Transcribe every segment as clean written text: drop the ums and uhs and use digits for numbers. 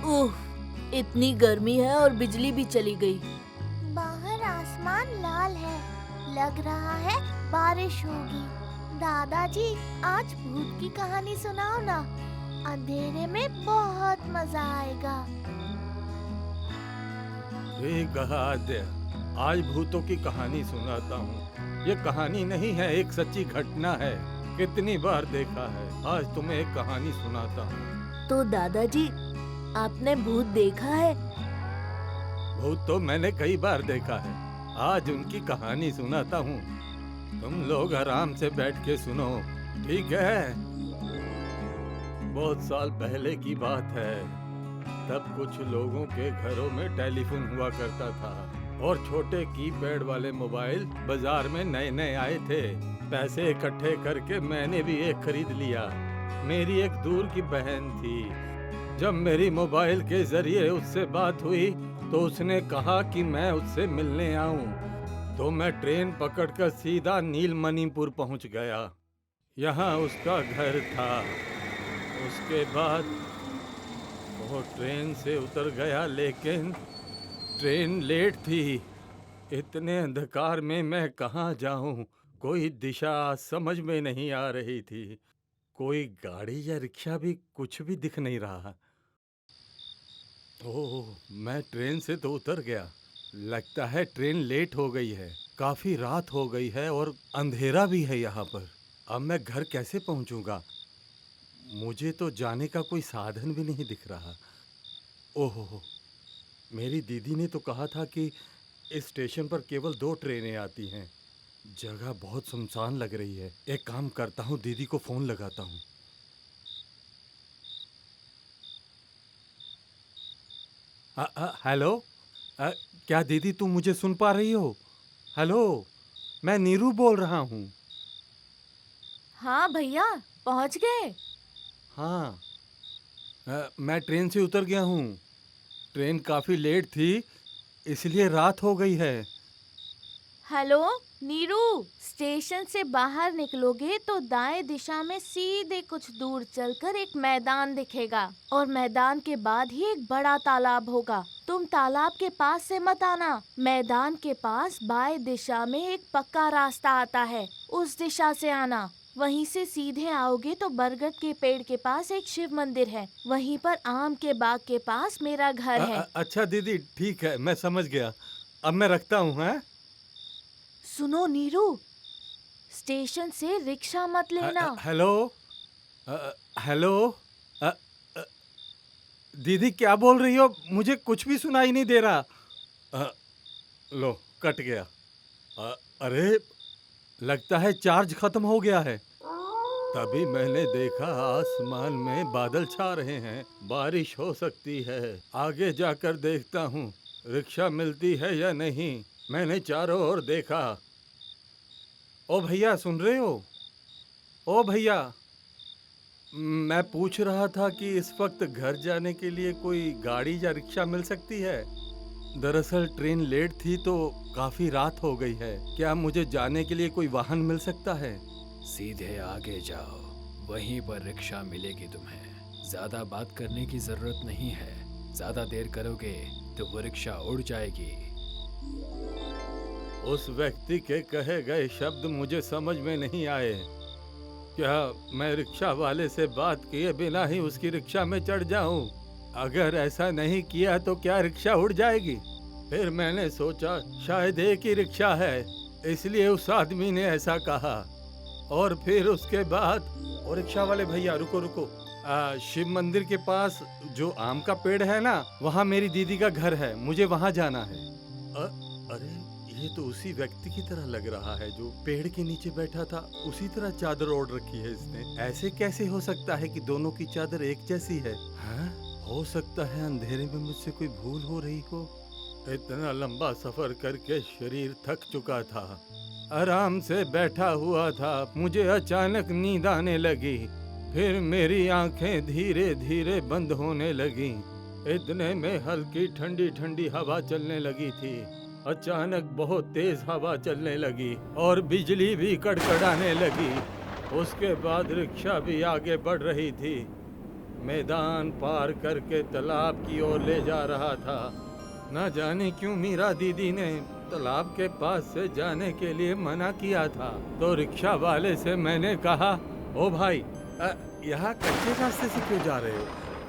उफ, इतनी गर्मी है और बिजली भी चली गई। बाहर आसमान लाल है, लग रहा है बारिश होगी। दादाजी, आज भूत की कहानी सुनाओ ना, अंधेरे में बहुत मजा आएगा। ठीक कहा आद्य, आज भूतों की कहानी सुनाता हूँ। ये कहानी नहीं है, एक सच्ची घटना है। कितनी बार देखा है, आज तुम्हें एक कहानी सुनाता हूँ। तो दादाजी, आपने भूत देखा है? भूत तो मैंने कई बार देखा है, आज उनकी कहानी सुनाता हूँ। तुम लोग आराम से बैठ के सुनो, ठीक है? बहुत साल पहले की बात है। तब कुछ लोगों के घरों में टेलीफोन हुआ करता था और छोटे कीपैड वाले मोबाइल बाजार में नए नए आए थे। पैसे इकट्ठे करके मैंने भी एक खरीद लिया। मेरी एक दूर की बहन थी। जब मेरी मोबाइल के जरिए उससे बात हुई तो उसने कहा कि मैं उससे मिलने आऊं। तो मैं ट्रेन पकड़कर सीधा नीलमणिपुर पहुंच गया। यहाँ उसका घर था। उसके बाद वो ट्रेन से उतर गया, लेकिन ट्रेन लेट थी। इतने अंधकार में मैं कहाँ जाऊं? कोई दिशा समझ में नहीं आ रही थी। कोई गाड़ी या रिक्शा भी कुछ भी दिख नहीं रहा। ओह, मैं ट्रेन से तो उतर गया। लगता है ट्रेन लेट हो गई है। काफी रात हो गई है और अंधेरा भी है यहाँ पर। अब मैं घर कैसे पहुंचूंगा? मुझे तो जाने का कोई साधन भी नहीं दिख रहा। ओहो, मेरी दीदी ने तो कहा था कि इस स्टेशन पर केवल 2 ट्रेनें आती हैं। जगह बहुत सुनसान लग रही है। एक काम करता हूँ, दीदी को फोन लगाता हूँ। हेलो, अ, क्या दीदी तुम मुझे सुन पा रही हो? हेलो, मैं नीरू बोल रहा हूँ। हाँ भैया, पहुंच गए। हाँ, मैं ट्रेन से उतर गया हूँ। ट्रेन काफ़ी लेट थी, इसलिए रात हो गई है। हेलो नीरू, स्टेशन से बाहर निकलोगे तो दाएं दिशा में सीधे कुछ दूर चलकर एक मैदान दिखेगा और मैदान के बाद ही एक बड़ा तालाब होगा। तुम तालाब के पास से मत आना। मैदान के पास बाएं दिशा में एक पक्का रास्ता आता है, उस दिशा से आना। वहीं से सीधे आओगे तो बरगद के पेड़ के पास एक शिव मंदिर है। वहीं पर आम के बाग के पास मेरा घर है। अच्छा दीदी, ठीक है, मैं समझ गया। अब मैं रखता हूँ, हैं? सुनो नीरू, स्टेशन से रिक्शा मत लेना। हेलो, अ, हेलो, अ, अ, दीदी क्या बोल रही हो? मुझे कुछ भी सुनाई नहीं दे रहा। अ, लो, कट गया। अरे, लगता है चार्ज खत्म हो गया है। तभी मैंने देखा आसमान में बादल छा रहे हैं, बारिश हो सकती है। आगे जाकर देखता हूँ रिक्शा मिलती है या नहीं। मैंने चारों ओर देखा। ओ भैया, सुन रहे हो? ओ भैया, मैं पूछ रहा था कि इस वक्त घर जाने के लिए कोई गाड़ी या रिक्शा मिल सकती है? दरअसल ट्रेन लेट थी तो काफी रात हो गई है। क्या मुझे जाने के लिए कोई वाहन मिल सकता है? सीधे आगे जाओ, वहीं पर रिक्शा मिलेगी तुम्हें। ज्यादा बात करने की जरूरत नहीं है, ज्यादा देर करोगे तो वो रिक्शा उड़ जाएगी। उस व्यक्ति के कहे गए शब्द मुझे समझ में नहीं आए। क्या मैं रिक्शा वाले से बात किए बिना ही उसकी रिक्शा में चढ़ जाऊं? अगर ऐसा नहीं किया तो क्या रिक्शा उड़ जाएगी? फिर मैंने सोचा शायद एक ही रिक्शा है, इसलिए उस आदमी ने ऐसा कहा। और फिर उसके बाद, और रिक्शा वाले भैया रुको रुको, शिव मंदिर के पास जो आम का पेड़ है ना, वहाँ मेरी दीदी का घर है, मुझे वहाँ जाना है। अरे, ये तो उसी व्यक्ति की तरह लग रहा है जो पेड़ के नीचे बैठा था। उसी तरह चादर ओढ़ रखी है इसने। ऐसे कैसे हो सकता है कि दोनों की चादर एक जैसी है? हाँ? हो सकता है अंधेरे में मुझसे कोई भूल हो रही हो। इतना लंबा सफर करके शरीर थक चुका था। आराम से बैठा हुआ था, मुझे अचानक नींद आने लगी। फिर मेरी आंखें धीरे धीरे बंद होने लगी। इतने में हल्की ठंडी ठंडी हवा चलने लगी थी। अचानक बहुत तेज हवा चलने लगी और बिजली भी कड़कड़ाने लगी। उसके बाद रिक्शा भी आगे बढ़ रही थी। मैदान पार करके तालाब की ओर ले जा रहा था। न जाने क्यों मीरा दीदी ने तालाब के पास से जाने के लिए मना किया था। तो रिक्शा वाले से मैंने कहा, ओ भाई, यहाँ कच्चे रास्ते से क्यों जा रहे हो?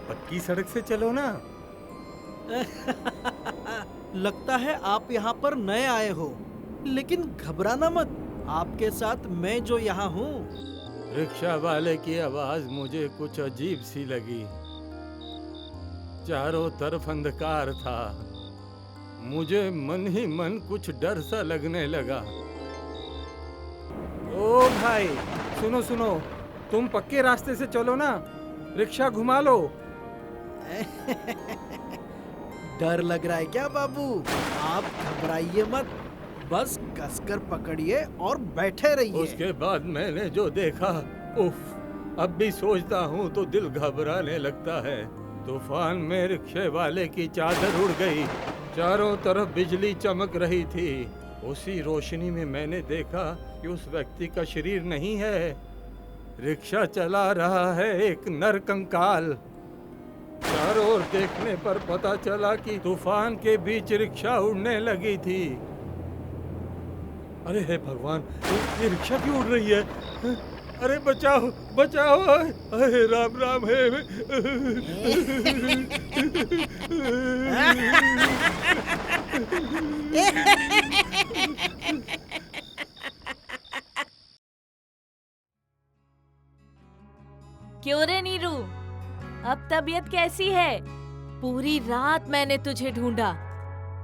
पक्की सड़क से चलो ना। लगता है आप यहाँ पर नए आए हो, लेकिन घबराना मत, आपके साथ मैं जो यहाँ हूँ। रिक्शा वाले की आवाज मुझे कुछ अजीब सी लगी। चारों तरफ अंधकार था। मुझे मन ही मन कुछ डर सा लगने लगा। ओ भाई, सुनो सुनो, तुम पक्के रास्ते से चलो ना, रिक्शा घुमा लो। डर लग रहा है क्या बाबू? आप घबराइए मत, बस कसकर पकड़िए और बैठे रहिए। उसके बाद मैंने जो देखा, उफ, अब भी सोचता हूँ तो दिल घबराने लगता है। तूफान में रिक्शे वाले की चादर उड़ गई। चारों तरफ बिजली चमक रही थी। उसी रोशनी में मैंने देखा कि उस व्यक्ति का शरीर नहीं है, रिक्शा चला रहा है एक नर कंकाल। चारों ओर देखने पर पता चला कि तूफान के बीच रिक्शा उड़ने लगी थी। अरे हे भगवान, ये रिक्शा क्यों उड़ रही है? अरे बचाओ बचाओ, अरे राम राम है। क्यों रे नीरू, अब तबीयत कैसी है? पूरी रात मैंने तुझे ढूंढा,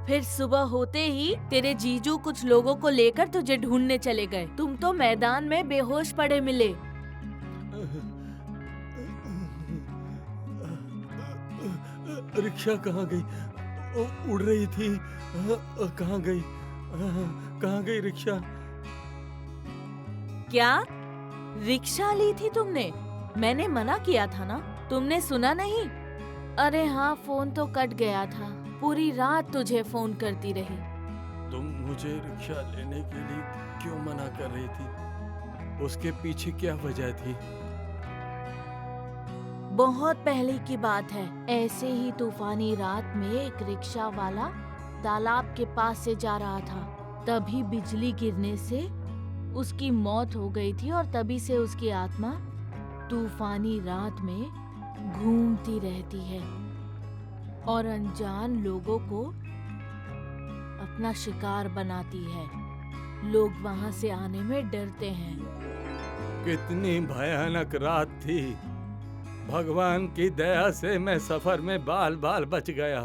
फिर सुबह होते ही तेरे जीजू कुछ लोगों को लेकर तुझे ढूंढने चले गए। तुम तो मैदान में बेहोश पड़े मिले। रिक्शा कहाँ गई? उड़ रही थी, कहाँ गई? कहाँ गई रिक्शा? क्या रिक्शा ली थी तुमने? मैंने मना किया था ना, तुमने सुना नहीं? अरे हाँ, फोन तो कट गया था, पूरी रात तुझे फोन करती रही। तुम मुझे रिक्शा लेने के लिए क्यों मना कर रही थी? उसके पीछे क्या वजह थी? बहुत पहले की बात है, ऐसे ही तूफानी रात में एक रिक्शा वाला तालाब के पास से जा रहा था। तभी बिजली गिरने से उसकी मौत हो गई थी और तभी से उसकी आत्मा तूफानी रात में घूमती रहती है और अनजान लोगों को अपना शिकार बनाती है। लोग वहां से आने में डरते हैं। कितनी भयानक रात थी। भगवान की दया से मैं सफर में बाल बाल बच गया।